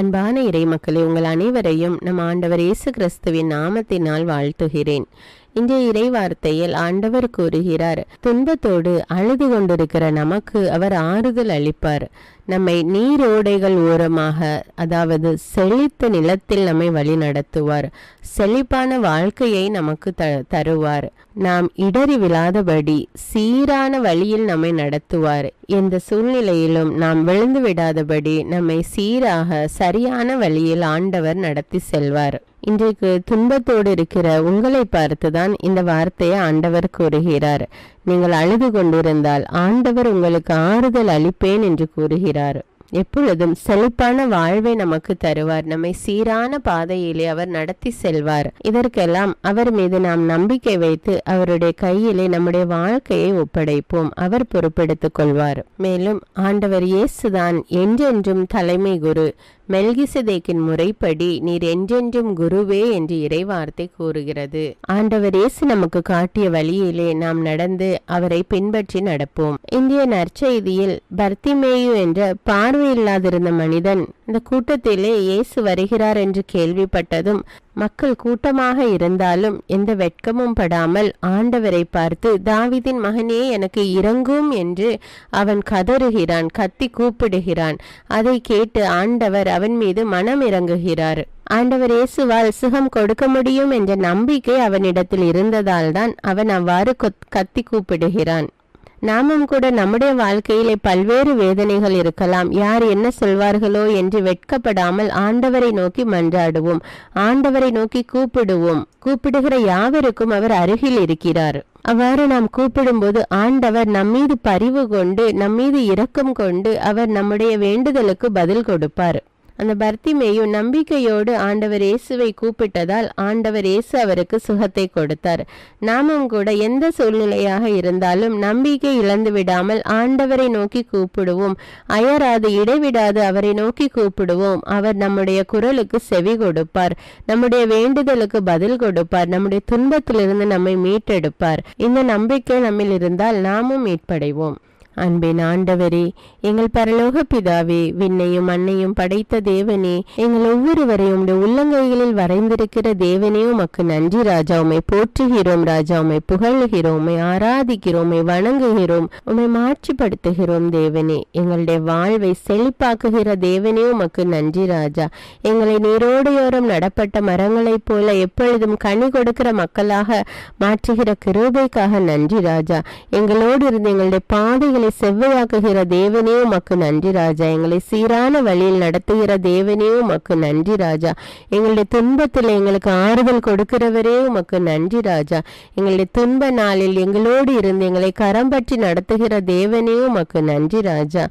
அன்பான இறைமக்களே, உங்கள் அனைவரையும் நம் ஆண்டவர் இயேசு கிறிஸ்துவின் நாமத்தினால் வாழ்த்துகிறேன். இன்றைய இறை வார்த்தையில் ஆண்டவர் கூறுகிறார், துன்பத்தோடு அழுது கொண்டிருக்கிற நமக்கு அவர் ஆறுதல் அளிப்பார். நம்மை நீரோடைகள் ஓரமாக, அதாவது செழித்த நிலத்தில் நம்மை வழி நடத்துவார். செழிப்பான வாழ்க்கையை நமக்கு தருவார். நாம் இடறி விழாதபடி சீரான வழியில் நம்மை நடத்துவார். எந்த சூழ்நிலையிலும் நாம் விழுந்து விடாதபடி நம்மை சீராக சரியான வழியில் ஆண்டவர் நடத்தி செல்வார். இன்றைக்கு துன்பத்தோடு இருக்கிற உங்களை பார்த்துதான் இந்த வார்த்தையை ஆண்டவர் கூறுகிறார். நீங்கள் அழுது கொண்டிருந்தால் ஆண்டவர் உங்களுக்கு ஆறுதல் அளிப்பேன் என்று கூறுகிறார். எப்பொழுதும் செழிப்பான வாழ்வை நமக்கு தருவார். நம்மை சீரான பாதையிலே அவர் நடத்தி செல்வார். இதற்கெல்லாம் அவர் மீது நாம் நம்பிக்கை வைத்து அவருடைய கையிலே நம்முடைய வாழ்க்கையை ஒப்படைப்போம். அவர் பொறுப்பெடுத்துக் கொள்வார். மேலும் ஆண்டவர் இயேசுதான் என்றென்றும் தலைமை குரு. மெல்கிசதேக்கின் முறைப்படி நீர் என்றென்றும் குருவே என்று இறைவார்த்தை கூறுகிறது. ஆண்டவர் இயேசு நமக்கு காட்டிய வழியிலே நாம் நடந்து அவரை பின்பற்றி நடப்போம். இந்திய நற்செய்தியில் பர்த்திமேயு என்ற பார்வையில்லாதிருந்த மனிதன் இந்த கூட்டத்திலே இயேசு வருகிறார் என்று கேள்விப்பட்டதும் மக்கள் கூட்டமாக இருந்தாலும் எந்த வெட்கமும் படாமல் ஆண்டவரை பார்த்து, தாவீதின் மகனே எனக்கு இரங்கும் என்று அவன் கதறுகிறான், கத்தி கூப்பிடுகிறான். அதை கேட்டு ஆண்டவர் அவன் மீது மனம் இறங்குகிறார். ஆண்டவர் இயேசுவால் சுகம் கொடுக்க முடியும் என்ற நம்பிக்கை அவனிடத்தில் இருந்ததால் தான் அவன் அவ்வாறு கத்தி கூப்பிடுகிறான். நாமும் கூட நம்முடைய வாழ்க்கையிலே பல்வேறு வேதனைகள் இருக்கலாம். யார் என்ன சொல்வார்களோ என்று வெட்கப்படாமல் ஆண்டவரை நோக்கி மன்றாடுவோம். ஆண்டவரை நோக்கி கூப்பிடுவோம். கூப்பிடுகிற யாவருக்கும் அவர் அருகில் இருக்கிறார். அவ்வாறு நாம் கூப்பிடும்போது ஆண்டவர் நம்மீது பரிவு கொண்டு, நம்மீது இரக்கம் கொண்டு அவர் நம்முடைய வேண்டுதலுக்கு பதில் கொடுப்பார். அந்த பர்த்திமேயு நம்பிக்கையோடு ஆண்டவர் இயேசுவை கூப்பிட்டதால் ஆண்டவர் இயேசு அவருக்கு சுகத்தை கொடுத்தார். நாமும் கூட எந்த சூழ்நிலையாக இருந்தாலும் நம்பிக்கை இழந்து விடாமல் ஆண்டவரை நோக்கி கூப்பிடுவோம். அயராது இடைவிடாது அவரை நோக்கி கூப்பிடுவோம். அவர் நம்முடைய குரலுக்கு செவி கொடுப்பார். நம்முடைய வேண்டுதலுக்கு பதில் கொடுப்பார். நம்முடைய துன்பத்திலிருந்து நம்மை மீட்டெடுப்பார். இந்த நம்பிக்கை நம்மில் இருந்தால் நாமும் மீட்படைவோம். அன்பின் ஆண்டவரே, எங்கள் பரலோக பிதாவே, விண்ணையும் மண்ணையும் படைத்த தேவனே, எங்கள் ஒவ்வொருவரையும் உள்ளங்கைகளில் வரைந்திருக்கிற தேவனே, உமக்கு நன்றி ராஜா. உம்மை போற்றுகிறோம் ராஜா, உம்மை புகழ்கிறோம், உம்மை ஆராதிக்கிறோம், உம்மை வணங்குகிறோம், உம்மை மாட்சிப்படுத்துகிறோம் தேவனே. எங்களுடைய வாழ்வை செழிப்பாக்குகிற தேவனே, உமக்கு நன்றி ராஜா. எங்களை நீரோடையோரம் நடப்பட்ட மரங்களைப் போல எப்பொழுதும் கனி கொடுக்கிற மக்களாக மாற்றுகிற கிருபைக்காக நன்றி ராஜா. எங்களோடு இருந்து எங்களுடைய பாதைகளை செவ்வையாக்குகிற தேவனே, உமக்கு நன்றி ராஜா. எங்களை சீரான வழியில் நடத்துகிற தேவனே, உமக்கு நன்றி ராஜா. எங்களுடைய துன்பத்தில் எங்களுக்கு ஆறுதல் கொடுக்கிறவரே, உமக்கு நன்றி ராஜா. எங்களுடைய துன்ப நாளில் எங்களோடு இருந்து எங்களை கரம் பற்றி நடத்துகிற தேவனே, உமக்கு நன்றி ராஜா.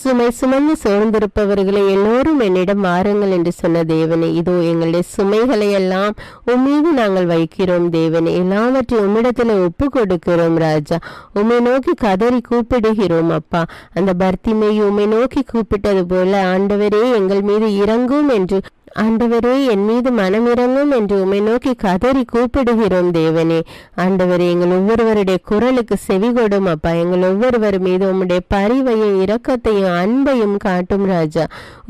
சுமை சுமந்து சோர்ந்திருப்பவர்களை எல்லோரும் என்னிடம் வாருங்கள் என்று சொன்ன தேவனே, இதோ எங்களுடைய சுமைகளை எல்லாம் உம்மீது நாங்கள் வைக்கிறோம் தேவனே. எல்லாவற்றையும் உம்மிடத்தில் ஒப்பு கொடுக்கிறோம் ராஜா. உம்மை நோக்கி கதறி கூப்பிடுகிறோம் அப்பா. அந்த பர்த்திமேயு உம்மை நோக்கி கூப்பிட்டது போல ஆண்டவரே எங்கள் மீது இரங்கும் என்று, ஆண்டவரே என் மீது மனம் இறங்கும் என்று உம்மை நோக்கி கதறி கூப்பிடுகிறோம் தேவனே. ஆண்டவரே எங்கள் ஒவ்வொருவருடைய குரலுக்கு செவி கொடும் அப்பா. எங்கள் ஒவ்வொருவர் மீது உம்முடைய பரிவையும் இரக்கத்தையும் அன்பையும் காட்டும் ராஜா.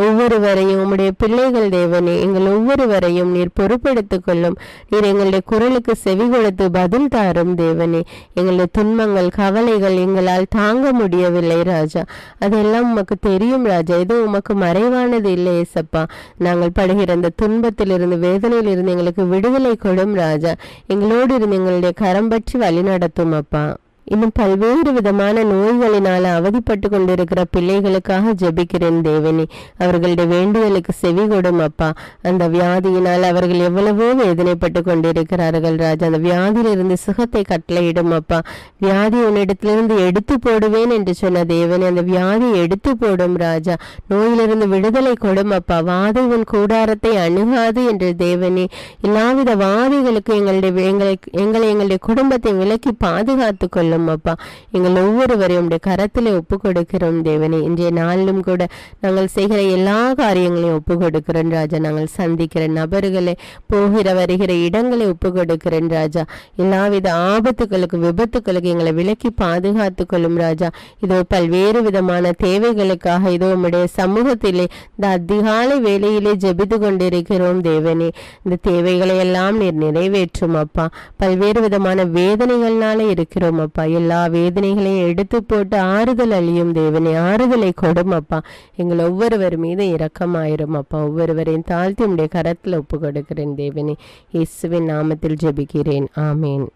ஒவ்வொருவரையும் உம்முடைய பிள்ளைகள் தேவனே, எங்கள் ஒவ்வொருவரையும் நீர் பொறுப்பெடுத்துக் கொள்ளும். நீர் எங்களுடைய குரலுக்கு செவி கொடுத்து பதில் தாரும் தேவனே. எங்களுடைய துன்பங்கள் கவலைகள் எங்களால் தாங்க முடியவில்லை ராஜா. அதெல்லாம் உமக்கு தெரியும் ராஜா. எதுவும் உமக்கு மறைவானது இல்லை ஏசப்பா. நாங்கள் படுகிற அந்த துன்பத்திலிருந்து, வேதனையிலிருந்து எங்களுக்கு விடுதலை கொடும் ராஜா. எங்களோடு இருந்து எங்களுடைய கரம் பற்றி வழி நடத்தும் அப்பா. இன்னும் பல்வேறு விதமான நோய்களினால் அவதிப்பட்டு கொண்டிருக்கிற பிள்ளைகளுக்காக ஜெபிக்கிறேன் தேவனே. அவர்களுடைய வேண்டுதலுக்கு செவி கொடும் அப்பா. அந்த வியாதியினால் அவர்கள் எவ்வளவோ வேதனைப்பட்டு கொண்டிருக்கிறார்கள் ராஜா. அந்த வியாதியிலிருந்து சுகத்தை கட்டளையிடும் அப்பா. வியாதி உன்னிடத்திலிருந்து எடுத்து போடுவேன் என்று சொன்ன தேவனே, அந்த வியாதியை எடுத்து போடும் ராஜா. நோயிலிருந்து விடுதலை கொடும் அப்பா. வாதை உன் கூடாரத்தை அணுகாது என்று தேவனே. எல்லாவித வாதைகளுக்கு எங்களுடைய குடும்பத்தை விலக்கி பாதுகாத்து கொள்ளும் செய்யும் அப்பா. எங்கள் ஒவ்வொருவரையும் உடைய கரத்தில் ஒப்பு கொடுக்கிறோம் தேவனே. இன்றைய நாளிலும் கூட நாங்கள் செய்கிற எல்லா காரியங்களையும் ஒப்பு கொடுக்கிறோம் ராஜா. நாங்கள் சந்திக்கிற நபர்களை, போகிற வருகிற இடங்களை ஒப்பு கொடுக்கிறேன் ராஜா. எல்லாவித ஆபத்துகளுக்கு விபத்துகளுக்கு எங்களை விலக்கி பாதுகாத்து கொள்ளும் ராஜா. இதோ பல்வேறு விதமான தேவைகளுக்காக இதோ உம்முடைய சமூகத்திலே இந்த அதிகாலை வேளையிலே ஜெபித்து கொண்டிருக்கிறோம் தேவனே. இந்த தேவைகளை எல்லாம் நீர் நிறைவேற்றும் அப்பா. பல்வேறு விதமான வேதனைகள்னால இருக்கிறோம் அப்பா. எல்லா வேதனைகளையும் எடுத்து போட்டு ஆறுதல் அழியும் தேவனே. ஆறுதலை கொடும் அப்பா. எங்கள் ஒவ்வொருவர் மீது இரக்கமாயிரும் அப்பா. ஒவ்வொருவரையும் தாழ்த்தி உம்முடைய கரத்தில் ஒப்பு கொடுக்கிறேன் தேவனே. இயேசுவின் நாமத்தில் ஜெபிக்கிறேன். ஆமீன்.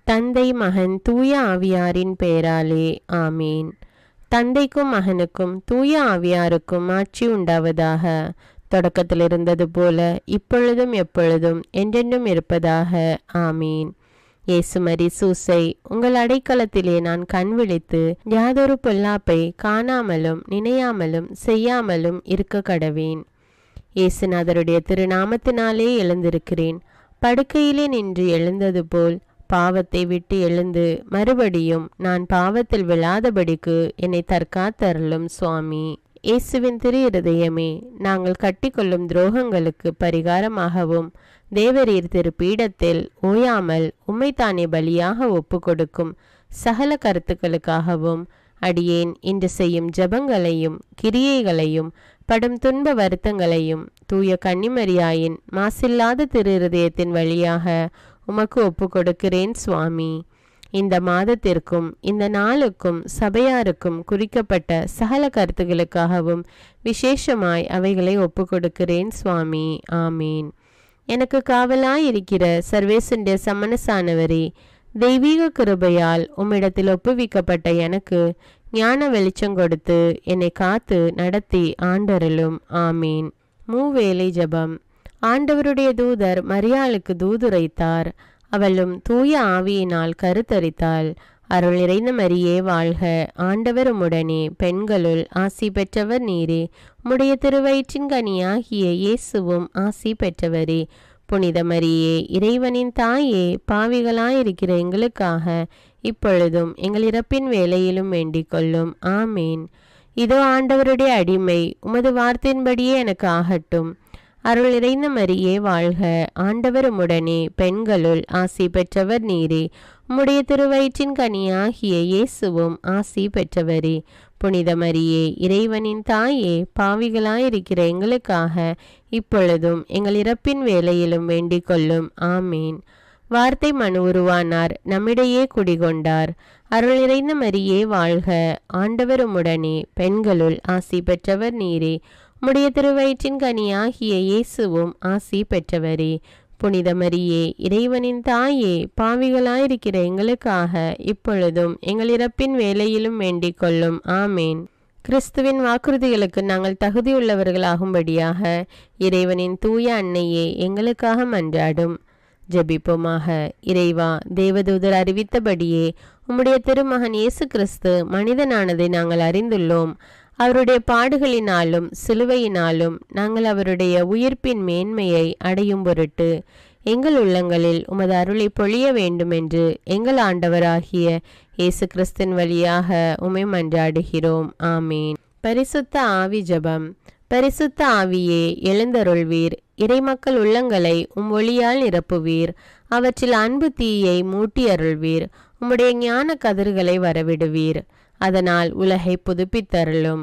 தந்தை மகன் தூய ஆவியாரின் பெயராலே ஆமீன். தந்தைக்கும் மகனுக்கும் தூய ஆவியாருக்கும் ஆட்சி உண்டாவதாக. தொடக்கத்தில் இருந்தது போல இப்பொழுதும் எப்பொழுதும் என்றென்றும் இருப்பதாக. ஆமீன். இயேசுமரி சூசை, உங்கள் அடைக்கலத்திலே நான் கண் விழித்து யாதொரு பொல்லாப்பை காணாமலும் நினையாமலும் செய்யாமலும் இருக்க கடவேன். இயேசுநாதருடைய திருநாமத்தினாலே எழுந்திருக்கிறேன். படுக்கையிலே நின்று எழுந்தது போல் பாவத்தை விட்டு எழுந்து மறுபடியும் நான் பாவத்தில் விழாதபடிக்கு என்னை தற்காத்தருளும் சுவாமி. இயேசுவின் திரு இருதயமே, நாங்கள் கட்டிக்கொள்ளும் துரோகங்களுக்கு பரிகாரமாகவும் தேவரீர் திரு பீடத்தில் ஓயாமல் உம்மைத்தானே பலியாக ஒப்பு கொடுக்கும் சகல கருத்துக்களுக்காகவும் அடியேன் இன்று செய்யும் ஜபங்களையும் கிரியைகளையும் படும் துன்ப வருத்தங்களையும் தூய கன்னிமரியாயின் மாசில்லாத திரு இருதயத்தின் வழியாக உமக்கு ஒப்பு கொடுக்கிறேன் சுவாமி. இந்த மாதத்திற்கும் இந்த நாளுக்கும் சபையாருக்கும் குறிக்கப்பட்ட சகல கருத்துகளுக்காகவும் விசேஷமாய் அவைகளை ஒப்பு கொடுக்கிறேன் சுவாமி. ஆமீன். எனக்கு காவலாயிருக்கிற சர்வேசுடைய சமனசானவரே, தெய்வீக கிருபையால் உம்மிடத்தில் ஒப்புவிக்கப்பட்ட எனக்கு ஞான வெளிச்சம் கொடுத்து என்னை காத்து நடத்தி ஆண்டருளும். ஆமீன். மூவேளை ஜபம். ஆண்டவருடைய தூதர் மரியாளுக்கு தூதுரைத்தார். அவளும் தூய ஆவியினால் கருத்தரித்தாள். அருள் நிறைந்த மரியே வாழ்க, ஆண்டவர் உம்முடனே, பெண்களுள் ஆசி பெற்றவர் நீரே. உம்முடைய திருவயிற்றின் கனியாகிய இயேசுவும் ஆசி பெற்றவரே. புனித மரியே, இறைவனின் தாயே, பாவிகளாயிருக்கிற எங்களுக்காக இப்பொழுதும் எங்கள் இறப்பின் வேளையிலும் வேண்டிக் கொள்ளும். ஆமீன். இதோ ஆண்டவருடைய அடிமை, உமது வார்த்தையின்படியே எனக்கு ஆகட்டும். அருள் நிறைந்த மரியே வாழ்க, ஆண்டவர் உம்முடனே, பெண்களுள் ஆசி பெற்றவர் நீரே. உம்முடைய திருவயிற்றின் கனியாகிய இயேசுவும் ஆசி பெற்றவரே. புனித மரியே, இறைவனின் தாயே, பாவிகளாயிருக்கிற எங்களுக்காக இப்பொழுதும் எங்கள் இறப்பின் வேளையிலும் வேண்டிக் கொள்ளும். ஆமீன். வார்த்தை மனு உருவானார், நம்மிடையே குடிகொண்டார். அருள் நிறைந்த மரியே வாழ்க, ஆண்டவர் உம்முடனே, பெண்களுள் ஆசி பெற்றவர் நீரே. உம்முடைய திருவயிற்றின் கனியாகிய இயேசுவும் ஆசி பெற்றவரே. புனித மரியே, இறைவனின் தாயே, பாவிகளாயிருக்கிற எங்களுக்காக இப்பொழுதும் எங்கள் இறப்பின் வேளையிலும் வேண்டிக் கொள்ளும். ஆமேன். கிறிஸ்துவின் வாக்குறுதிகளுக்கு நாங்கள் தகுதியுள்ளவர்களாகும்படியாக இறைவனின் தூய அன்னையே எங்களுக்காக மன்றாடும். ஜெபிப்போமாக. இறைவா, தேவதூதர் அறிவித்தபடியே உம்முடைய திருமகன் இயேசு கிறிஸ்து மனிதனானதை நாங்கள் அறிந்துள்ளோம். அவருடைய பாடுகளினாலும் சிலுவையினாலும் நாங்கள் அவருடைய உயிர்ப்பின் மேன்மையை அடையும் பொருட்டு எங்கள் உள்ளங்களில் உமது அருளை பொழிய வேண்டுமென்று எங்கள் ஆண்டவராகிய இயேசு கிறிஸ்தின் வழியாக உம்மை மன்றாடுகிறோம். ஆமீன். பரிசுத்த ஆவி ஜெபம். பரிசுத்த ஆவியே, எழுந்தருள்வீர். இறைமக்கள் உள்ளங்களை ஒளியால் நிரப்புவீர். அவற்றில் அன்பு தீயை மூட்டி அருள்வீர். உம்முடைய ஞான கதிர்களை வரவிடுவீர். அதனால் உலகை புதுப்பித்தருளும்.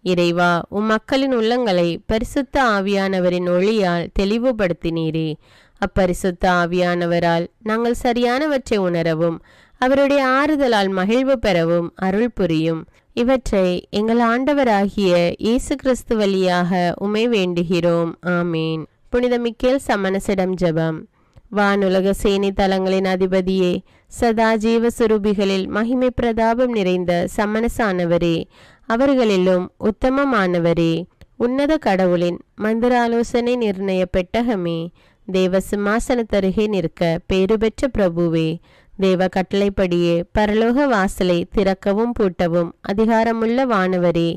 இறைவா, மக்களின் உள்ளங்களை பரிசுத்த ஆவியானவரின் ஒளியால் தெளிவுபடுத்தினீரே. அப்பரிசுத்த ஆவியானவரால் நாங்கள் சரியானவற்றை உணரவும் அவருடைய ஆறுதலால் மகிழ்வு பெறவும் அருள் புரியும். இவற்றை எங்கள் ஆண்டவராகிய இயேசு கிறிஸ்து வழியாக உம்மை வேண்டுகிறோம். ஆமீன். புனித மிக்கேல் சமணசிடம் ஜெபம். வானுலக சேனை தலங்களின் அதிபதியே, சதா ஜீவ சுரூபிகளில் மகிமை பிரதாபம் நிறைந்த சமணசானவரே, அவர்களிலும் உத்தமமானவரே, உன்னத கடவுளின் மந்திராலோசனை நிர்ணய பெட்டகமே, தேவ சிம்மாசனத்தருகே நிற்க பேறு பெற்ற பிரபுவே, தேவ கட்டளைப்படியே பரலோக வாசலை திறக்கவும் பூட்டவும் அதிகாரமுள்ள வானவரே,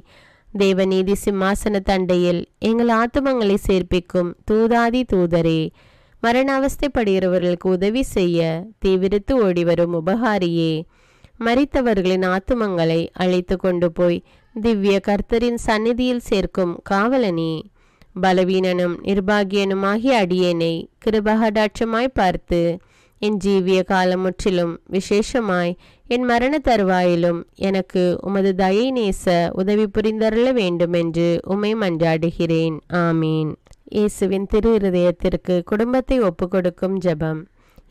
தேவநீதி சிம்மாசன தண்டையில் எங்கள் ஆத்துமங்களை சேர்ப்பிக்கும் தூதாதி தூதரே, மரண அவஸ்தைப்படுகிறவர்களுக்கு உதவி செய்ய தீவிரித்து ஓடிவரும் உபகாரியே, மரித்தவர்களின் ஆத்துமங்களை அழைத்து கொண்டு போய் திவ்ய கர்த்தரின் சந்நிதியில் சேர்க்கும் காவலனே, பலவீனனும் நிர்பாகியனுமாகிய அடியேனை கிருபகடாட்சமாய் பார்த்து என் ஜீவிய காலம் முற்றிலும் விசேஷமாய் என் மரண தருவாயிலும் எனக்கு உமது தயை நேச உதவி புரிந்தருள வேண்டுமென்று உம்மை மன்றாடுகிறேன். ஆமீன். இயேசுவின் திரு இருதயத்திற்கு குடும்பத்தை ஒப்புக்கொடுக்கும் ஜெபம்.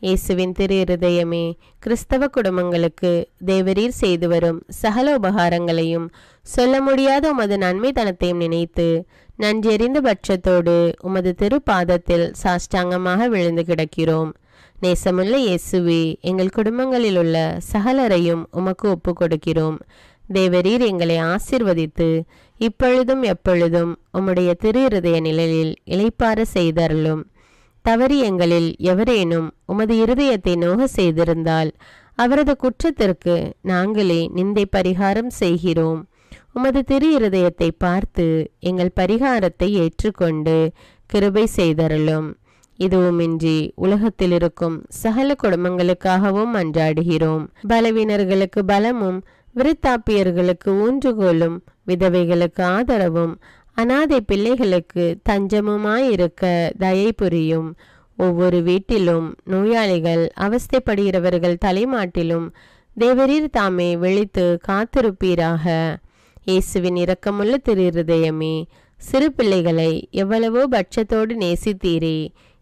இயேசுவின் திரு இருதயமே, கிறிஸ்தவ குடும்பங்களுக்கு தேவரீர் செய்து வரும் சகல உபகாரங்களையும் சொல்ல முடியாத உமது நன்மைத்தனத்தையும் நினைத்து நன்றெறிந்த பட்சத்தோடு உமது திரு பாதத்தில் சாஷ்டாங்கமாக விழுந்து கிடக்கிறோம். நேசமுள்ள இயேசுவே, எங்கள் குடும்பங்களில் உள்ள சகலரையும் உமக்கு ஒப்பு கொடுக்கிறோம். தேவரீர் எங்களை ஆசிர்வதித்து இப்பொழுதும் எப்பொழுதும் உம்முடைய திரு இருதய நிழலில் இளைப்பார செய்தருளும். தவறி எங்களில் எவரேனும் உமது இருதயத்தை நோக செய்திருந்தால் அவரது குற்றத்திற்கு நாங்களே நிந்தை பரிகாரம் செய்கிறோம். உமது திரு இருதயத்தை பார்த்து எங்கள் பரிகாரத்தை ஏற்றுக்கொண்டு கிருபை செய்தருளும். இதுவுமின்றி உலகத்தில் இருக்கும் சகல குடும்பங்களுக்காகவும் மன்றாடுகிறோம். பலவீனர்களுக்கு பலமும், விருத்தாப்பியர்களுக்கு ஊன்றுகோலும், விதவைகளுக்கு ஆதரவும், அனாதை பிள்ளைகளுக்கு தஞ்சமுமாயிருக்க தயை புரியும். ஒவ்வொரு வீட்டிலும் நோயாளிகள் அவஸ்தைப்படுகிறவர்கள் தலைமாட்டிலும் தேவரீர் தாமே விழித்து காத்திருப்பீராக. இயேசுவின் இரக்கமுள்ள திரு இருதயமே, சிறு பிள்ளைகளை எவ்வளவோ பட்சத்தோடு நேசித்தீரே.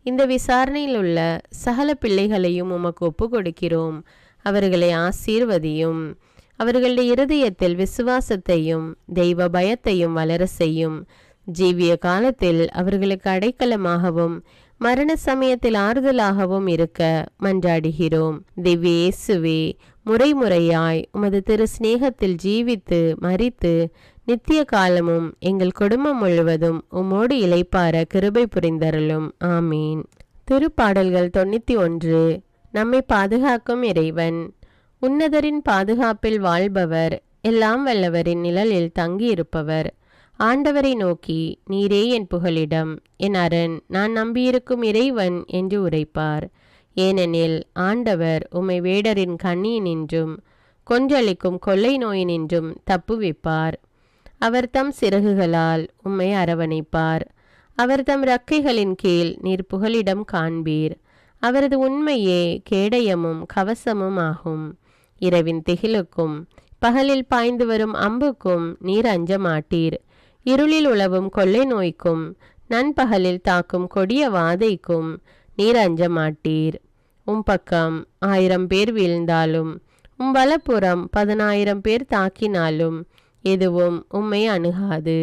இந்த விசாரணையில் உள்ள சகல பிள்ளைகளையும் உமக்கு ஒப்பு கொடுக்கிறோம். அவர்களை ஆசீர்வதியும். அவர்களுடைய இருதயத்தில் விசுவாசத்தையும் தெய்வ பயத்தையும் வளர செய்யும். ஜீவிய காலத்தில் அவர்களுக்கு அடைக்கலமாகவும் மரண சமயத்தில் ஆறுதலாகவும் இருக்க மன்றாடுகிறோம். திவ்ய இயேசுவே, முறைமுறையாய் உமது திரு சிநேகத்தில் ஜீவித்து மரித்து நித்திய காலமும் எங்கள் குடும்பம் முழுவதும் உம்மோடு இளைப்பார கிருபை புரிந்தருளும். ஆமீன். திருப்பாடல்கள் 91. நம்மை பாதுகாக்கும் இறைவன். உன்னதரின் பாதுகாப்பில் வாழ்பவர், எல்லாம் வல்லவரின் நிழலில் தங்கியிருப்பவர். ஆண்டவரை நோக்கி, நீரே என் புகலிடம், என் அரண், நான் நம்பியிருக்கும் இறைவன் என்று உரைப்பார். ஏனெனில் ஆண்டவர் உம்மை வேடரின் கண்ணியினின்றும் கொன்றளிக்கும் கொள்ளை நோயினின்றும் தப்புவிப்பார். அவர் தம் சிறகுகளால் உம்மை அரவணைப்பார். அவர் தம் இறக்கைகளின் கீழ் நீர் புகலிடம் காண்பீர். அவரது உண்மையே கேடயமும் கவசமும் ஆகும். இரவின் திகிலுக்கும் பகலில் பாய்ந்து வரும் அம்புக்கும் நீர் அஞ்ச மாட்டீர். இருளில் உலவும் கொள்ளை நோய்க்கும் நண்பகலில் தாக்கும் கொடிய வாதைக்கும் நீர் அஞ்ச மாட்டீர். பக்கம் 1000 பேர் வீழ்ந்தாலும் வலப்புறம் 10,000 பேர் தாக்கினாலும் எதுவும் உம்மை அணுகாது.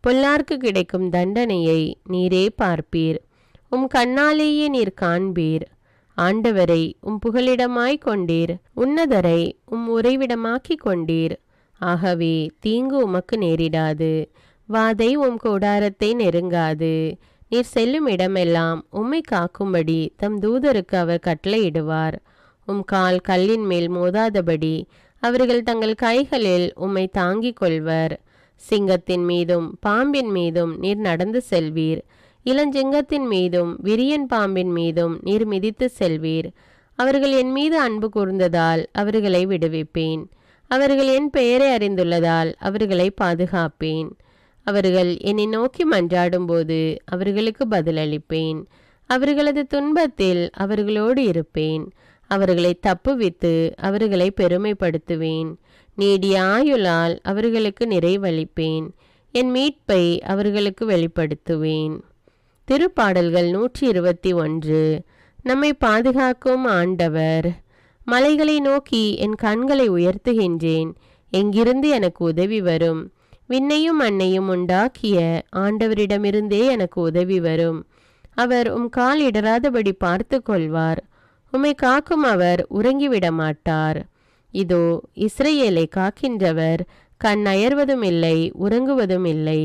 பொல்லார்க்கு கிடைக்கும் தண்டனையை நீரே பார்ப்பீர். கண்ணாலேயே நீர் காண்பீர். ஆண்டவரை புகலிடமாய் கொண்டீர். உன்னதரை உறைவிடமாக்கி கொண்டீர். ஆகவே தீங்கு உமக்கு நேரிடாது. வாதை கூடாரத்தை நெருங்காது. நீர் செல்லும் இடமெல்லாம் உம்மை காக்கும்படி தம் தூதருக்கு அவர் கட்டளையிடுவார். கால் கல்லின் மேல் மோதாதபடி அவர்கள் தங்கள் கைகளில் உம்மை தாங்கிக் கொள்வர். சிங்கத்தின் மீதும் பாம்பின் மீதும் நீர் நடந்து செல்வீர். இளஞ்சிங்கத்தின் மீதும் விரியன் பாம்பின் மீதும் நீர் மிதித்து செல்வீர். அவர்கள் என் மீது அன்பு கூர்ந்ததால் அவர்களை விடுவிப்பேன். அவர்கள் என் பெயரை அறிந்துள்ளதால் அவர்களை பாதுகாப்பேன். அவர்கள் என்னை நோக்கி மன்றாடும் போது அவர்களுக்கு பதிலளிப்பேன். அவர்களது துன்பத்தில் அவர்களோடு இருப்பேன். அவர்களை தப்புவித்து அவர்களை பெருமைப்படுத்துவேன். நீடிய ஆயுளால் அவர்களுக்கு நிறைவளிப்பேன். என் மீட்பை அவர்களுக்கு வெளிப்படுத்துவேன். திருப்பாடல்கள் 121. நம்மை பாதுகாக்கும் ஆண்டவர். மலைகளை நோக்கி என் கண்களை உயர்த்துகின்றேன். எங்கிருந்து எனக்கு உதவி வரும்? விண்ணையும் மண்ணையும் உண்டாக்கிய ஆண்டவரிடமிருந்தே எனக்கு உதவி வரும். அவர் கால் இடராதபடி பார்த்து கொள்வார். உம்மை காக்கும் அவர் உறங்கிவிட மாட்டார். இதோ இஸ்ரவேலை காக்கின்றவர் கண் அயர்வதும் இல்லை, உறங்குவதும் இல்லை.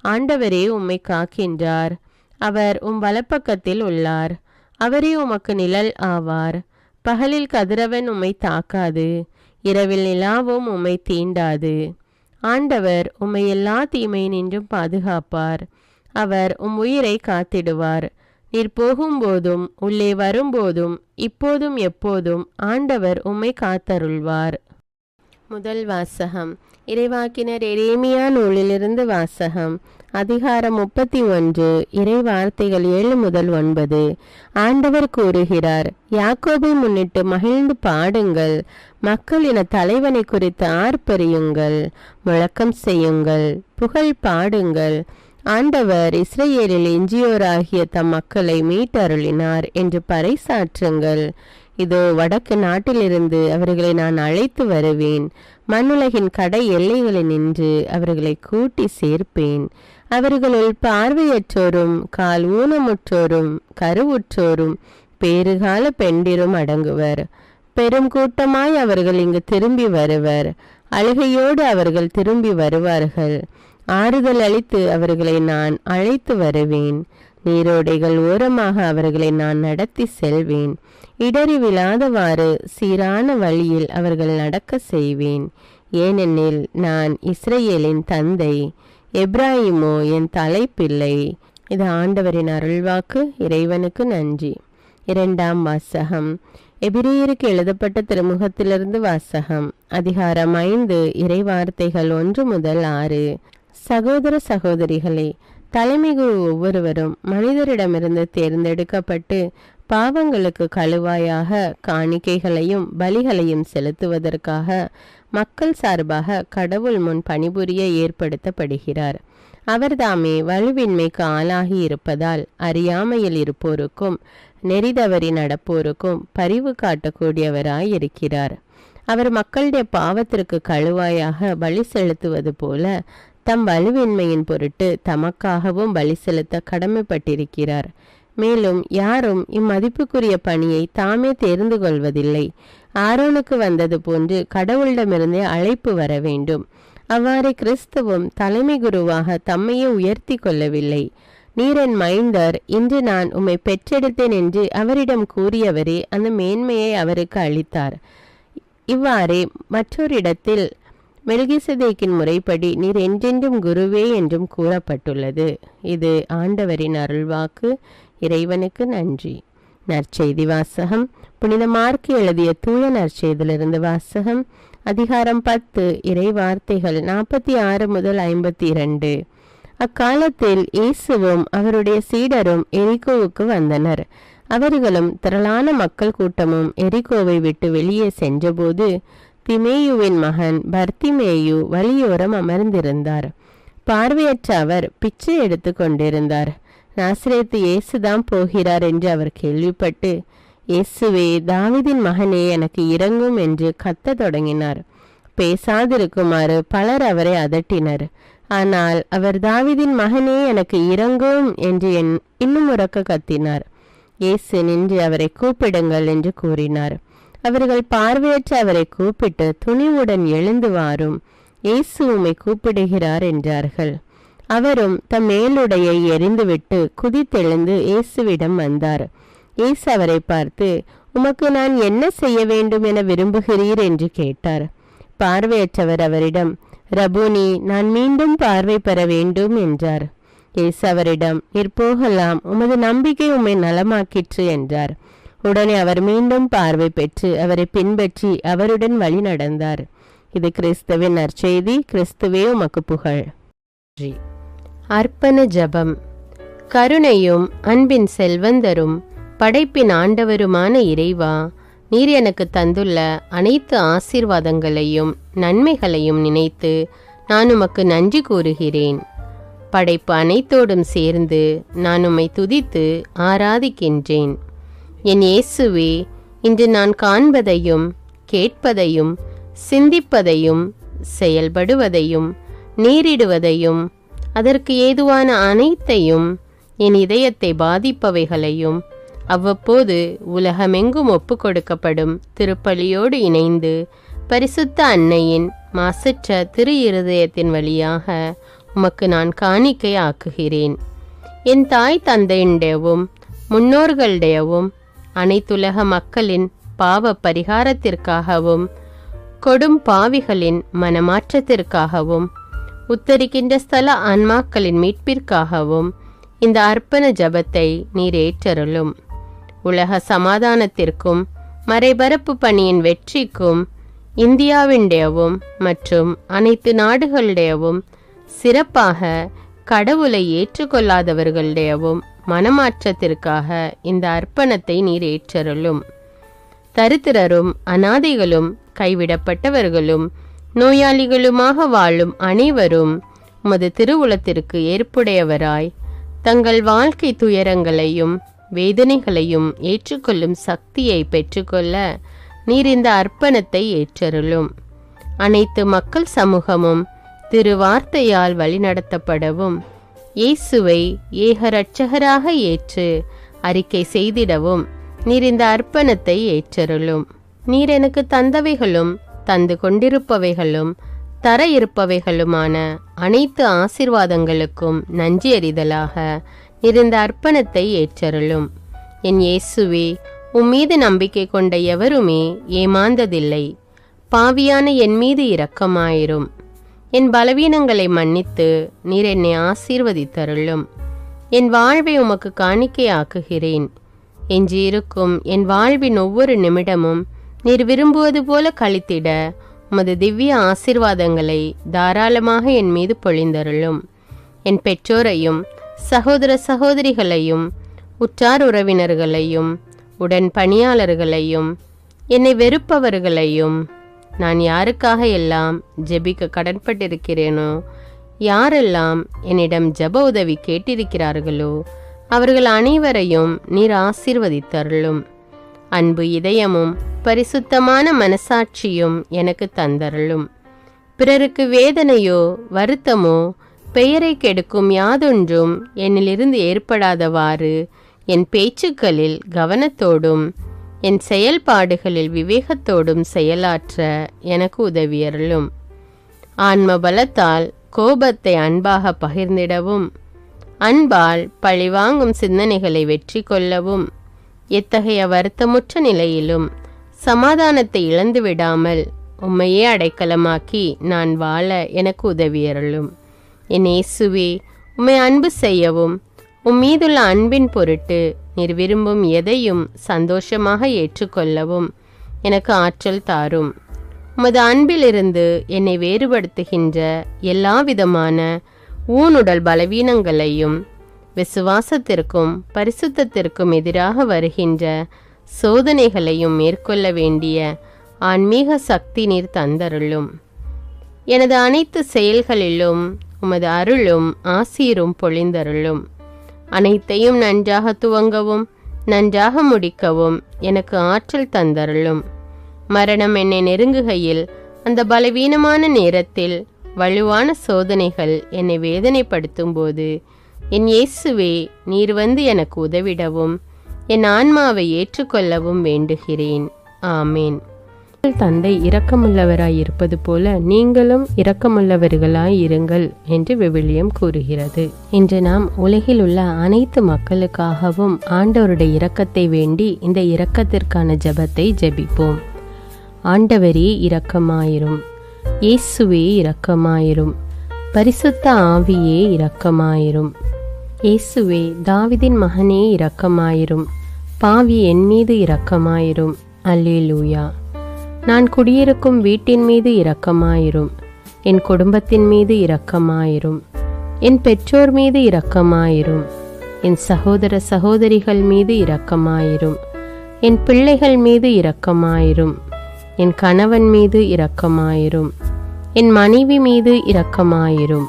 ஆண்டவரே உம்மை காக்கின்றார். அவர் வலப்பக்கத்தில் உள்ளார். அவரே உமக்கு நிழல் ஆவார். பகலில் கதிரவன் உம்மை தாக்காது, இரவில் நிலாவும் உம்மை தீண்டாது. ஆண்டவர் உம்மை எல்லா தீமையினின்றும் பாதுகாப்பார். அவர் உயிரை காத்திடுவார். நீர் போகும்போதும் உள்ளே வரும்போதும் இப்போதும் எப்போதும் ஆண்டவர் உம்மை காத்தருள்வார். முதல் வாசகம். இறைவாக்கினர் எரேமியா நூலிலிருந்து வாசகம். அதிகாரம் 31, இறை வார்த்தைகள் 7 முதல் 9. ஆண்டவர் கூறுகிறார், யாக்கோபை முன்னிட்டு மகிழ்ந்து பாடுங்கள், மக்களின தலைவனை குறித்து ஆர்ப்பரியுங்கள், முழக்கம் செய்யுங்கள், புகழ் பாடுங்கள். ஆண்டவர் இஸ்ரேலில் எஞ்சியோராகிய தம் மக்களை மீட்டருளினார் என்று பறைசாற்றுங்கள். இதோ வடக்கு நாட்டிலிருந்து அவர்களை நான் அழைத்து வருவேன், மண்ணுலகின் கடை எல்லைகளில் நின்று அவர்களை கூட்டி சேர்ப்பேன். அவர்களுள் பார்வையற்றோரும் கால் ஊனமுற்றோரும் கருவுற்றோரும் பேறுகால பெண்டிரும் அடங்குவர். பெரும் கூட்டமாய் அவர்கள் இங்கு திரும்பி வருவர். அழுகையோடு அவர்கள் திரும்பி வருவார்கள். ஆறுதல் அளித்து அவர்களை நான் அழைத்து வருவேன். நீரோடைகள் ஓரமாக அவர்களை நான் நடத்தி செல்வேன். இடறி விழாதவாறு சீரான வழியில் அவர்கள் நடக்க செய்வேன். ஏனெனில் நான் இஸ்ரேலின் தந்தை, எப்ராஹிமோ என் தலைப்பிள்ளை. இது ஆண்டவரின் அருள்வாக்கு. இறைவனுக்கு நன்றி. இரண்டாம் வாசகம். எபிரேயருக்கு எழுதப்பட்ட திருமுகத்திலிருந்து வாசகம். அதிகாரம் 5, இறை வார்த்தைகள் 1 முதல் 6. சகோதர சகோதரிகளே, தலைமைக்குழு ஒவ்வொருவரும் மனிதரிடமிருந்து தேர்ந்தெடுக்கப்பட்டு பாவங்களுக்கு கழுவாயாக காணிக்கைகளையும் பலிகளையும் செலுத்துவதற்காக மக்கள் சார்பாக கடவுள் முன் பணிபுரிய ஏற்படுத்தப்படுகிறார். அவர்தாமே வலுவின்மைக்கு ஆளாகி இருப்பதால் அறியாமையில் இருப்போருக்கும் நெறிதவறி நடப்போருக்கும் பரிவு காட்டக்கூடியவராயிருக்கிறார். அவர் மக்களுடைய பாவத்திற்கு கழுவாயாக பலி செலுத்துவது போல தம் வலுவின்மையின் பொருட்டு தமக்காகவும் பலி செலுத்த கடமைப்பட்டிருக்கிறார். மேலும் யாரும் இம்மதிப்புக்குரிய பணியை தாமே தேர்ந்து கொள்வதில்லை. ஆரோனுக்கு வந்தது போன்று கடவுளிடமிருந்தே அழைப்பு வர வேண்டும். அவ்வாறே கிறிஸ்துவும் தலைமை குருவாக தம்மையே உயர்த்தி கொள்ளவில்லை. நீர் என் மைந்தர், இன்று நான் உம்மை பெற்றெடுத்தேன் என்று அவரிடம் கூறியவரே அந்த மேன்மையை அவருக்கு அளித்தார். இவ்வாறே மற்றொரு இடத்தில் மெல்கிசதேக்கின் முறைப்படி நீர் என்றென்றும் குருவே என்றும் கூறப்பட்டுள்ளது. இது ஆண்டவரின் அருள்வாக்கு. இறைவனுக்கு நன்றி. நற்செய்தி வாசகம். புனித மார்க்கு எழுதிய தூய நற்செய்தியிலிருந்து வாசகம். அதிகாரம் 10, இறை வார்த்தைகள் 46 முதல் 52. அக்காலத்தில் இயேசுவும் அவருடைய சீடரும் எரிகோவுக்கு வந்தனர். அவர்களும் திரளான மக்கள் கூட்டமும் எரிகோவை விட்டு வெளியே சென்றபோது திமேயுவின் மகன் பர்த்திமேயு வழியோரம் அமர்ந்திருந்தார். பார்வையற்ற அவர் பிச்சை எடுத்து கொண்டிருந்தார். நாசரேத்து இயேசுதான் போகிறார் என்று அவர் கேள்விப்பட்டு, இயேசுவே, தாவீதின் மகனே, எனக்கு இரங்கும் என்று கத்த தொடங்கினார். பேசாதிருக்குமாறு பலர் அவரை அதட்டினர். ஆனால் அவர் தாவீதின் மகனே, எனக்கு இரங்கும் என்று இன்னும் உரக்க கத்தினார். இயேசு நின்று அவரை கூப்பிடுங்கள் என்று கூறினார். அவர்கள் பார்வையற்ற அவரை கூப்பிட்டு, துணிவுடன் எழுந்து வாரும், இயேசு உம்மை கூப்பிடுகிறார் என்றார்கள். அவரும் தம் மேலுடையை எறிந்துவிட்டு குதித்தெழுந்து இயேசுவிடம் வந்தார். இயேசு அவரை பார்த்து, உமக்கு நான் என்ன செய்ய வேண்டும் என விரும்புகிறீர் என்று கேட்டார். பார்வையற்றவர் அவரிடம், ரபூனி, நான் மீண்டும் பார்வை பெற வேண்டும் என்றார். இயேசு அவரிடம், நீர் போகலாம், உமது நம்பிக்கை உம்மை நலமாக்கிற்று என்றார். உடனே அவர் மீண்டும் பார்வை பெற்று அவரை பின்பற்றி அவருடன் வழி நடந்தார். இது கிறிஸ்துவின் நற்செய்தி. கிறிஸ்துவே உமக்கு புகழ். அர்ப்பண ஜெபம். கருணையும் அன்பின் செல்வந்தரும் படைப்பின் ஆண்டவருமான இறைவா, நீர் எனக்கு தந்துள்ள அனைத்து ஆசீர்வாதங்களையும் நன்மைகளையும் நினைத்து நான் உமக்கு நன்றி கூறுகிறேன். படைப்பு அனைத்தோடும் சேர்ந்து நான் உம்மை துதித்து ஆராதிக்கின்றேன். என் இயேசுவே, இன்று நான் காண்பதையும் கேட்பதையும் சிந்திப்பதையும் செயல்படுவதையும் நேரிடுவதையும் அதற்கு ஏதுவான அனைத்தையும் என் இதயத்தை பாதிப்பவைகளையும் அவ்வப்போது உலகமெங்கும் ஒப்பு கொடுக்கப்படும் திருப்பலியோடு இணைந்து பரிசுத்த அன்னையின் மாசற்ற திரு இருதயத்தின் வழியாக உமக்கு நான் காணிக்கை ஆக்குகிறேன். என் தாய் தந்தையுடையவும் முன்னோர்களுடையவும் அனைத்துலக மக்களின் பாவ பரிகாரத்திற்காகவும் கொடும் பாவிகளின் மனமாற்றத்திற்காகவும் உத்தரிக்கின்ற ஸ்தல ஆன்மாக்களின் மீட்பிற்காகவும் இந்த அர்ப்பண ஜபத்தை நீர் ஏற்றருளும். உலக சமாதானத்திற்கும் மறைபரப்பு பணியின் வெற்றிக்கும் இந்தியாவின்டையவும் மற்றும் அனைத்து நாடுகளுடையவும் சிறப்பாக கடவுளை ஏற்றுக்கொள்ளாதவர்களுடையவும் மனமாற்றத்திற்காக இந்த அர்ப்பணத்தை நீர் ஏற்றருளும். தரித்திரரும் அனாதைகளும் கைவிடப்பட்டவர்களும் நோயாளிகளுமாக வாழும் அனைவரும் உமது திருவுளத்திற்கு ஏற்புடையவராய் தங்கள் வாழ்க்கை துயரங்களையும் வேதனைகளையும் ஏற்றுக்கொள்ளும் சக்தியை பெற்றுக்கொள்ள நீர் இந்த அர்ப்பணத்தை ஏற்றருளும். அனைத்து மக்கள் சமூகமும் திருவார்த்தையால் வழிநடத்தப்படவும் இயேசுவை ஏக இரட்சகராக ஏற்று அறிக்கை செய்திடவும் நீர் இந்த அர்ப்பணத்தை ஏற்றருளும். நீர் எனக்கு தந்தவைகளும் தந்து கொண்டிருப்பவைகளும் தர இருப்பவைகளுமான அனைத்து ஆசீர்வாதங்களுக்கும் நன்றி அறிதலாக நீர் இந்த அர்ப்பணத்தை ஏற்றருளும். என் இயேசுவே, உம்மீது நம்பிக்கை கொண்ட எவருமே ஏமாந்ததில்லை. பாவியான என் மீது இரக்கமாயிரும். என் பலவீனங்களை மன்னித்து நீர் என்னை ஆசீர்வதித்தருளும். என் வாழ்வை உமக்கு காணிக்கையாக்குகிறேன். எஞ்சியிருக்கும் என் வாழ்வின் ஒவ்வொரு நிமிடமும் நீர் விரும்புவது போல கழித்திட உமது திவ்ய ஆசீர்வாதங்களை தாராளமாக என் மீது பொழிந்தருளும். என் பெற்றோரையும் சகோதர சகோதரிகளையும் உற்றார் உறவினர்களையும் உடன் பணியாளர்களையும் என்னை வெறுப்பவர்களையும் நான் யாருக்காக எல்லாம் ஜெபிக்க கடன்பட்டிருக்கிறேனோ, யாரெல்லாம் என்னிடம் ஜெப உதவி கேட்டிருக்கிறார்களோ அவர்கள் அனைவரையும் நீர் ஆசீர்வதித்தருளும். அன்பு இதயமும் பரிசுத்தமான மனசாட்சியும் எனக்கு தந்தருளும். பிறருக்கு வேதனையோ வருத்தமோ பெயரை கெடுக்கும் யாதொன்றும் என்னிலிருந்து ஏற்படாதவாறு என் பேச்சுக்களில் கவனத்தோடும் என் செயல்பாடுகளில் விவேகத்தோடும் செயலாற்ற எனக்கு உதவியருளும். ஆன்ம பலத்தால் கோபத்தை அன்பாக பகிர்ந்திடவும் அன்பால் பழிவாங்கும் சிந்தனைகளை வெற்றி கொள்ளவும் எத்தகைய வருத்தமுற்ற நிலையிலும் சமாதானத்தை இழந்து விடாமல் உம்மையே அடைக்கலமாக்கி நான் வாழ எனக்கு உதவியருளும். என் இயேசுவே, உம்மை அன்பு செய்யவும் உம்மீதுள்ள அன்பின் பொருட்டு நீர் விரும்பும் எதையும் சந்தோஷமாக ஏற்றுக்கொள்ளவும் எனக்கு ஆற்றல் தாரும். உமது அன்பிலிருந்து என்னை வேறுபடுத்துகின்ற எல்லா விதமான ஊனுடல் பலவீனங்களையும் விசுவாசத்திற்கும் பரிசுத்தத்திற்கும் எதிராக வருகின்ற சோதனைகளையும் மேற்கொள்ள வேண்டிய ஆன்மீக சக்தி நீர் தந்தருளும். எனது அனைத்து செயல்களிலும் உமது அருளும் ஆசீரும் பொழிந்தருளும். அனைத்தையும் நன்றாக துவங்கவும் நன்றாக முடிக்கவும் எனக்கு ஆற்றல் தந்தருளும். மரணம் என்னை நெருங்குகையில் அந்த பலவீனமான நேரத்தில் வலுவான சோதனைகள் என்னை வேதனைப்படுத்தும் போது என் இயேசுவே, நீர் வந்து எனக்கு உதவிடவும் என் ஆன்மாவை ஏற்றுக்கொள்ளவும் வேண்டுகிறேன். ஆமேன். தந்தை இரக்கமுள்ளவராய் இருப்பது போல நீங்களும் இரக்கமுள்ளவர்களாய் இருங்கள் என்று விவிலியம் கூறுகிறது. இன்று நாம் உலகில் உள்ள அனைத்து மக்களுக்காகவும் ஆண்டவருடைய இரக்கத்தை வேண்டி இந்த இரக்கத்திற்கான ஜெபத்தை ஜெபிப்போம். ஆண்டவரே இரக்கமாயிரும். இயேசுவே இரக்கமாயிரும். பரிசுத்த ஆவியே இரக்கமாயிரும். இயேசுவே, தாவீதின் மகனே இரக்கமாயிரும். பாவி என் மீது இரக்கமாயிரும். அல்லேலூயா. நான் குடியிருக்கும் வீட்டின் மீது இரக்கமாயிரும். என் குடும்பத்தின் மீது இரக்கமாயிரும். என் பெற்றோர் மீது இரக்கமாயிரும். என் சகோதர சகோதரிகள் மீது இரக்கமாயிரும். என் பிள்ளைகள் மீது இரக்கமாயிரும். என் கணவன் மீது இரக்கமாயிரும். என் மனைவி மீது இரக்கமாயிரும்.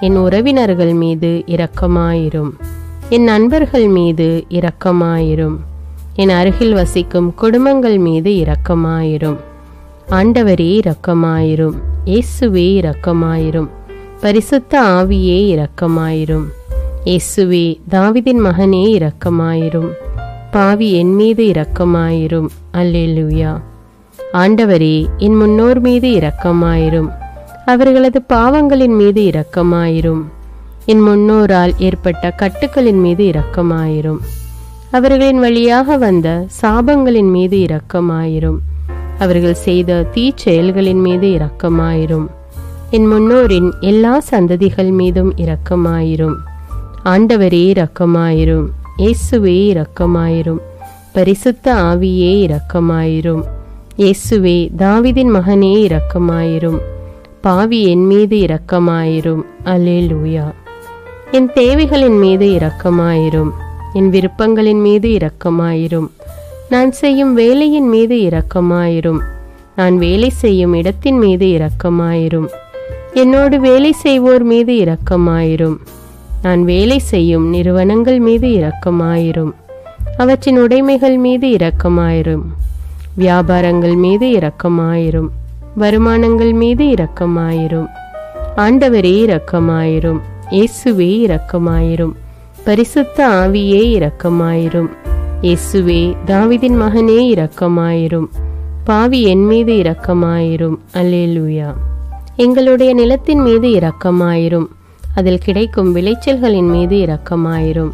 என் உறவினர்கள் மீது இரக்கமாயிரும். என் நண்பர்கள் மீது இரக்கமாயிரும். என் அருகில் வசிக்கும் குடும்பங்கள் மீது இரக்கமாயிரும். ஆண்டவரே இரக்கமாயிரும். இயேசுவே இரக்கமாயிரும். பரிசுத்த ஆவியே இரக்கமாயிரும். இயேசுவே, தாவீதின் மகனே இரக்கமாயிரும். பாவி என் மீது இரக்கமாயிரும். அல்லேலூயா. ஆண்டவரே, என் முன்னோர் மீது இரக்கமாயிரும். அவர்களது பாவங்களின் மீது இரக்கமாயிரும். என் முன்னோரால் ஏற்பட்ட கட்டுக்களின் மீது இரக்கமாயிரும். அவர்களின் வழியாக வந்த சாபங்களின் மீது இரக்கமாயிரும். அவர்கள் செய்த தீச்செயல்களின் மீது இரக்கமாயிரும். என் முன்னோரின் எல்லா சந்ததிகள் மீதும் இரக்கமாயிரும். ஆண்டவரே இரக்கமாயிரும். இயேசுவே இரக்கமாயிரும். பரிசுத்த ஆவியே இரக்கமாயிரும். இயேசுவே தாவீதின் மகனே இரக்கமாயிரும். பாவி என் மீது இரக்கமாயிரும். அல்லேலூயா. என் தேவைகளின் மீது இரக்கமாயிரும். என் விருப்பங்களின் மீது இரக்கமாயிரும். நான் செய்யும் வேலையின் மீது இரக்கமாயிரும். நான் வேலை செய்யும் இடத்தின் மீது இரக்கமாயிரும். என்னோடு வேலை செய்வோர் மீது இரக்கமாயிரும். நான் வேலை செய்யும் நிறுவனங்கள் மீது இரக்கமாயிரும். அவற்றின் உடைமைகள் மீது இரக்கமாயிரும். வியாபாரங்கள் மீது இரக்கமாயிரும். வருமானங்கள் மீது இரக்கமாயிரும். ஆண்டவரே இரக்கமாயிரும். இயேசுவே இரக்கமாயிரும். பரிசுத்த ஆவியே இரக்கமாயிரும். இயேசுவே தாவீதின் மகனே இரக்கமாயிரும். பாவி என் மீது இரக்கமாயிரும். அல்லேலூயா. எங்களுடைய நிலத்தின் மீது இரக்கமாயிரும். அதில் கிடைக்கும் விளைச்சல்களின் மீது இரக்கமாயிரும்.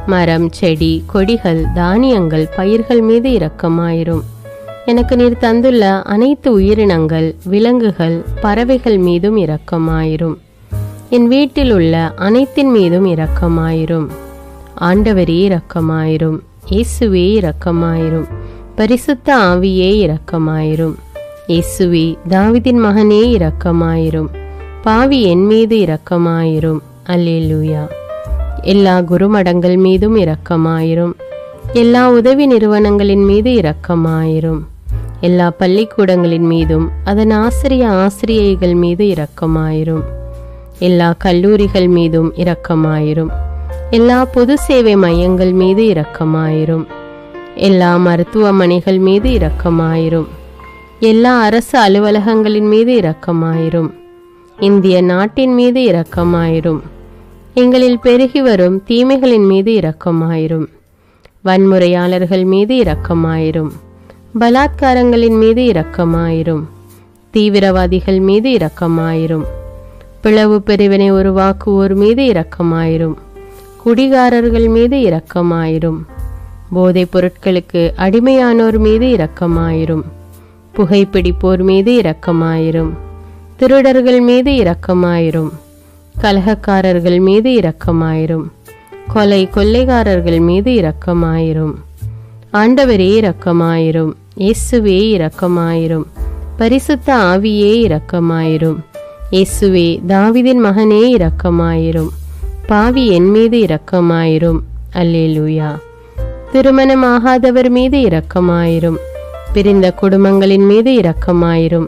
மரம், செடி, கொடிகள், தானியங்கள், பயிர்கள் மீது இரக்கமாயிரும். எனக்கு நீர் தந்துள்ள அனைத்து உயிரினங்கள், விலங்குகள், பறவைகள் மீதும் இரக்கமாயிரும். என் வீட்டில் உள்ள அனைத்தின் மீதும் இரக்கமாயிரும். ஆண்டவரே இரக்கமாயிரும். இயேசுவே இரக்கமாயிரும். பரிசுத்த ஆவியே இரக்கமாயிரும். இயேசுவே தாவீதின் மகனே இரக்கமாயிரும். பாவி என் மீது இரக்கமாயிரும். அல்லேலூயா. எல்லா குருமடங்கள் மீதும் இரக்கமாயிரும். எல்லா உதவி நிறுவனங்களின் மீது இரக்கமாயிரும். எல்லா பள்ளிக்கூடங்களின் மீதும் அதன் ஆசிரியைகள் மீது இரக்கமாயிரும். எல்லா கல்லூரிகள் மீதும் இரக்கமாயிரும். எல்லா பொது சேவை மையங்கள் மீது இரக்கமாயிரும். எல்லா மருத்துவமனைகள் மீது இரக்கமாயிரும். எல்லா அரசு அலுவலகங்களின் மீது இரக்கமாயிரும். இந்திய நாட்டின் மீது இரக்கமாயிரும். எங்களில் பெருகி வரும் தீமைகளின் மீது இரக்கமாயிரும். வன்முறையாளர்கள் மீது இரக்கமாயிரும். பலாத்காரங்களின் மீது இரக்கமாயிரும். தீவிரவாதிகள் மீது இரக்கமாயிரும். பிளவு பிரிவினை உருவாக்குவோர் மீது இரக்கமாயிரும். குடிகாரர்கள் மீது இரக்கமாயிரும். போதைப் பொருட்களுக்கு அடிமையானோர் மீது இரக்கமாயிரும். புகைப்பிடிப்போர் மீது இரக்கமாயிரும். திருடர்கள் மீது இரக்கமாயிரும். கலகக்காரர்கள் மீது இரக்கமாயிரும். கொள்ளைக்காரர்கள் மீது இரக்கமாயிரும். ஆண்டவரே இரக்கமாயிரும். இயேசுவே இரக்கமாயிரும். பரிசுத்த ஆவியே இரக்கமாயிரும். இயேசுவே தாவீதின் மகனே இரக்கமாயிரும். பாவி என் மீது இரக்கமாயிரும். அல்லேலூயா. திருமணமாகாதவர் மீது இரக்கமாயிரும். பிரிந்த குடும்பங்களின் மீது இரக்கமாயிரும்.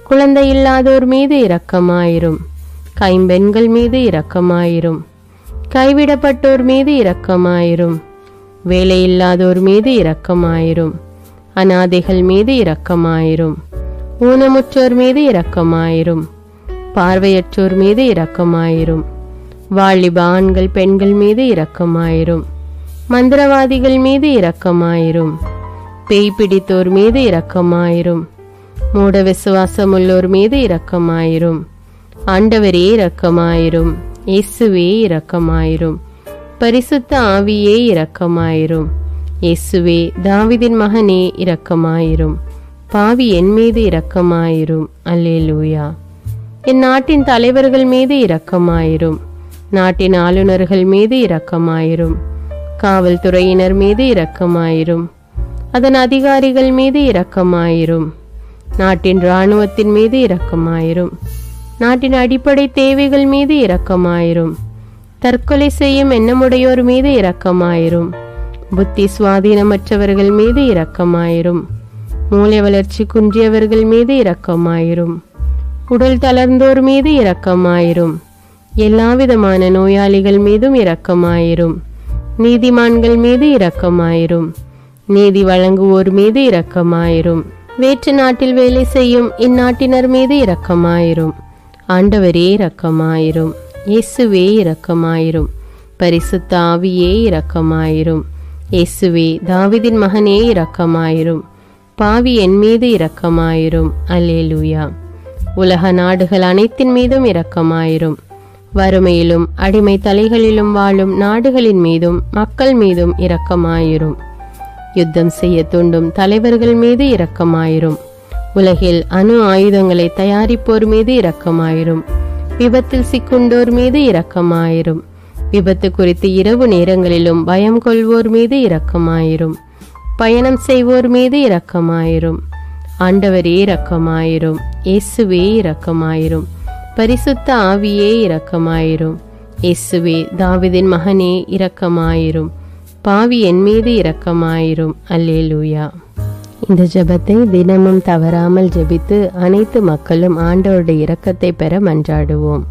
குழந்தை இல்லாதோர் மீது இரக்கமாயிரும். கைம்பெண்கள் மீது இரக்கமாயிரும். கைவிடப்பட்டோர் மீது இரக்கமாயிரும். வேலையில்லாதோர் மீது இரக்கமாயிரும். அநாதைகள் மீது இரக்கமாயிரும். ஊனமுற்றோர் மீது இரக்கமாயிரும். பார்வையற்றோர் மீது இரக்கமாயிரும். வாலிப ஆண்கள் பெண்கள் மீது இரக்கமாயிரும். மந்திரவாதிகள் மீது இரக்கமாயிரும். பேய் பிடித்தோர் மீது இரக்கமாயிரும். மூட விசுவாசம் உள்ளோர் மீது இரக்கமாயிரும். ஆண்டவரே இரக்கமாயிரும். இயேசுவே இரக்கமாயிரும். பரிசுத்த ஆவியே இரக்கமாயிரும். இயேசுவே தாவீதின் மகனே இரக்கமாயிரும். பாவி என் மீது இரக்கமாயிரும். அல்லேலூயா. என் நாட்டின் தலைவர்கள் மீது இரக்கமாயிரும். நாட்டின் ஆளுநர்கள் மீது இரக்கமாயிரும். காவல்துறையினர் மீது இரக்கமாயிரும். அதன் அதிகாரிகள் மீது இரக்கமாயிரும். நாட்டின் இராணுவத்தின் மீது இரக்கமாயிரும். நாட்டின் அடிப்படை தேவைகள் மீது இரக்கமாயிரும். தற்கொலை செய்யும் எண்ணமுடையோர் மீது இரக்கமாயிரும். புத்தி சுவாதீனமற்றவர்கள் மீது இரக்கமாயிரும். மூளை வளர்ச்சி குன்றியவர்கள் மீது இரக்கமாயிரும். உடல் தளர்ந்தோர் மீது இரக்கமாயிரும். எல்லாவிதமான நோயாளிகள் மீதும் இரக்கமாயிரும். நீதிமான்கள் மீது இரக்கமாயிரும். நீதி வழங்குவோர் மீது இரக்கமாயிரும். வேற்று நாட்டில் வேலை செய்யும் இந்நாட்டினர் மீது இரக்கமாயிரும். ஆண்டவரே இரக்கமாயிரும். இயேசுவே இரக்கமாயிரும். பரிசுத்த ஆவியே இரக்கமாயிரும். இயேசுவே தாவீதின் மகனே இரக்கமாயிரும். பாவி என் மீது இரக்கமாயிரும். அல்லேலூயா. உலக நாடுகள் அனைத்தின் மீதும் இரக்கமாயிரும். வறுமையிலும் அடிமை தலைகளிலும் வாழும் நாடுகளின் மீதும் மக்கள் மீதும் இரக்கமாயிரும். யுத்தம் செய்ய தூண்டும் தலைவர்கள் மீது இரக்கமாயிரும். உலகில் அணு ஆயுதங்களை தயாரிப்போர் மீது இரக்கமாயிரும். விபத்தில் சிக்குண்டோர் மீது இரக்கமாயிரும். விபத்து குறித்து இரவு நேரங்களிலும் பயம் கொள்வோர் மீது இரக்கமாயிரும். பயணம் செய்வோர் மீது இரக்கமாயிரும். ஆண்டவரே இரக்கமாயிரும். இயேசுவே இரக்கமாயிரும். பரிசுத்த ஆவியே இரக்கமாயிரும். இயேசுவே தாவீதின் மகனே இரக்கமாயிரும். பாவி என் மீது இரக்கமாயிரும். அல்லேலூயா. இந்த ஜெபத்தை தினமும் தவறாமல் ஜெபித்து அனைத்து மக்களும் ஆண்டவருடைய இரக்கத்தை பெற மன்றாடுவோம்.